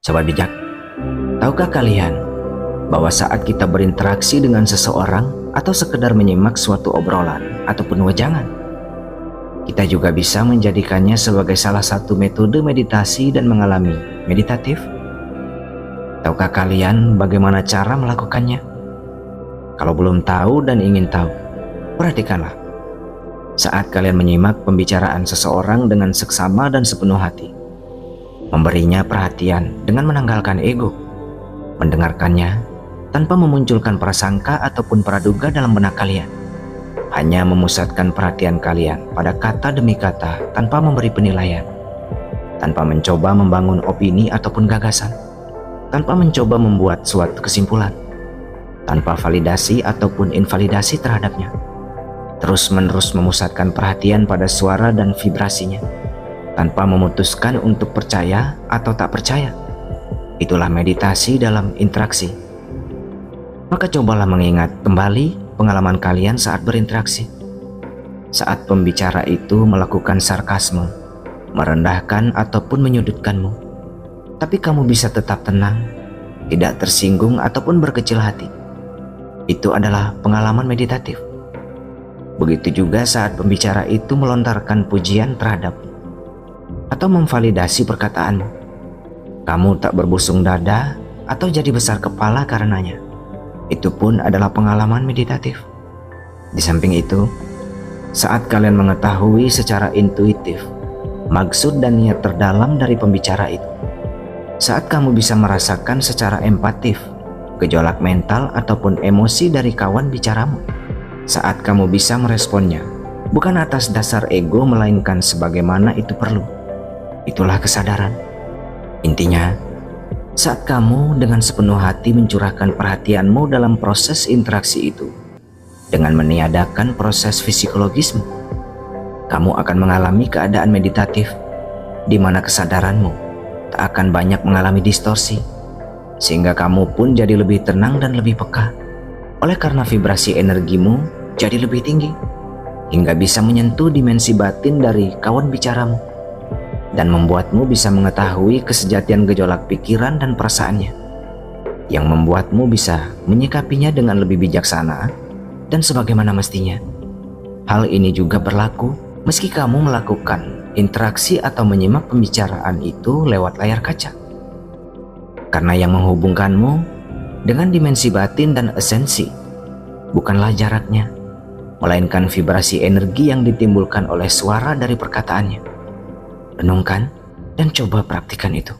Sobat bijak, tahukah kalian bahwa saat kita berinteraksi dengan seseorang atau sekedar menyimak suatu obrolan ataupun wejangan, kita juga bisa menjadikannya sebagai salah satu metode meditasi dan mengalami meditatif? Tahukah kalian bagaimana cara melakukannya? Kalau belum tahu dan ingin tahu, perhatikanlah. Saat kalian menyimak pembicaraan seseorang dengan seksama dan sepenuh hati, memberinya perhatian dengan menanggalkan ego, mendengarkannya tanpa memunculkan prasangka ataupun praduga dalam benak kalian, hanya memusatkan perhatian kalian pada kata demi kata tanpa memberi penilaian, tanpa mencoba membangun opini ataupun gagasan, tanpa mencoba membuat suatu kesimpulan, tanpa validasi ataupun invalidasi terhadapnya, terus-menerus memusatkan perhatian pada suara dan vibrasinya, tanpa memutuskan untuk percaya atau tak percaya. Itulah meditasi dalam interaksi. Maka cobalah mengingat kembali pengalaman kalian saat berinteraksi. Saat pembicara itu melakukan sarkasme, merendahkan ataupun menyudutkanmu, tapi kamu bisa tetap tenang, tidak tersinggung ataupun berkecil hati. Itu adalah pengalaman meditatif. Begitu juga saat pembicara itu melontarkan pujian terhadapmu atau memvalidasi perkataanmu. Kamu tak berbusung dada atau jadi besar kepala karenanya. Itu pun adalah pengalaman meditatif. Di samping itu, saat kalian mengetahui secara intuitif maksud dan niat terdalam dari pembicara itu, saat kamu bisa merasakan secara empatif gejolak mental ataupun emosi dari kawan bicaramu, saat kamu bisa meresponnya bukan atas dasar ego melainkan sebagaimana itu perlu, itulah kesadaran. Intinya, saat kamu dengan sepenuh hati mencurahkan perhatianmu dalam proses interaksi itu, dengan meniadakan proses psikologismu, kamu akan mengalami keadaan meditatif di mana kesadaranmu tak akan banyak mengalami distorsi, sehingga kamu pun jadi lebih tenang dan lebih peka. Oleh karena vibrasi energimu jadi lebih tinggi, hingga bisa menyentuh dimensi batin dari kawan bicaramu, dan membuatmu bisa mengetahui kesejatian gejolak pikiran dan perasaannya, yang membuatmu bisa menyikapinya dengan lebih bijaksana dan sebagaimana mestinya. Hal ini juga berlaku meski kamu melakukan interaksi atau menyimak pembicaraan itu lewat layar kaca. Karena yang menghubungkanmu dengan dimensi batin dan esensi bukanlah jaraknya, melainkan vibrasi energi yang ditimbulkan oleh suara dari perkataannya. Renungkan dan coba praktikkan itu.